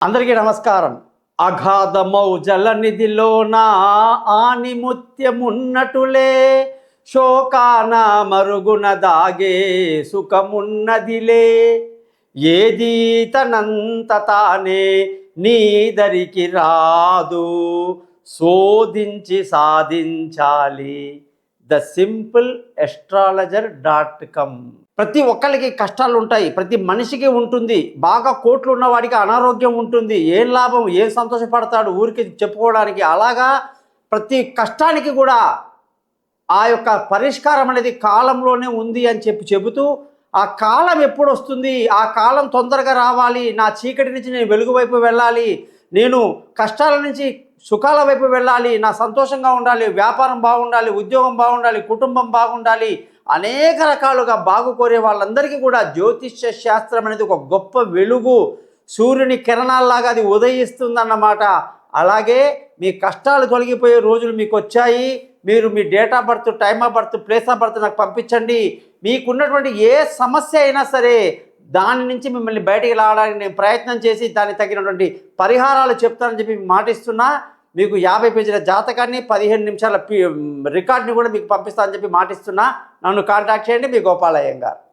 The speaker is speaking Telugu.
అందరికీ నమస్కారం. అగాధమౌ జలనిధిలోన ఆనిముత్యమున్నటులే శోకాన మరుగున దాగే సుఖమున్నదిలే. ఏదీ తనంత తానే నీదరికి రాదు, శోధించి సాధించాలి. thesimple.astrologer.com. ప్రతి ఒక్కరికి కష్టాలు ఉంటాయి, ప్రతి మనిషికి ఉంటుంది. బాగా కోట్లు ఉన్నవాడికి అనారోగ్యం ఉంటుంది. ఏం లాభం, ఏం సంతోషపడతాడు ఊరికి చెప్పుకోవడానికి. అలాగా ప్రతి కష్టానికి కూడా ఆ యొక్క పరిష్కారం అనేది కాలంలోనే ఉంది అని చెబుతూ ఆ కాలం ఎప్పుడు వస్తుంది, ఆ కాలం తొందరగా రావాలి, నా చీకటి నుంచి నేను వెలుగు వైపు వెళ్ళాలి, నేను కష్టాల నుంచి సుఖాల వైపు వెళ్ళాలి, నా సంతోషంగా ఉండాలి, వ్యాపారం బాగుండాలి, ఉద్యోగం బాగుండాలి, కుటుంబం బాగుండాలి, అనేక రకాలుగా బాగు కోరే వాళ్ళందరికీ కూడా జ్యోతిష్య శాస్త్రం అనేది ఒక గొప్ప వెలుగు, సూర్యుని కిరణాల్లాగా అది ఉదయిస్తుందన్నమాట. అలాగే మీ కష్టాలు తొలగిపోయే రోజులు మీకు వచ్చాయి. మీరు మీ date of birth, time of birth, place of birth నాకు పంపించండి. మీకున్నటువంటి ఏ సమస్య అయినా సరే దాని నుంచి మిమ్మల్ని బయటికి రావడానికి నేను ప్రయత్నం చేసి దానికి తగినటువంటి పరిహారాలు చెప్తానని చెప్పి మాటిస్తున్నా. మీకు 50 పేజీల జాతకాన్ని 15 నిమిషాల రికార్డ్ని కూడా మీకు పంపిస్తానని చెప్పి మాటిస్తున్నా. నన్ను కాంటాక్ట్ చేయండి. మీ గోపాలయ్య గారు.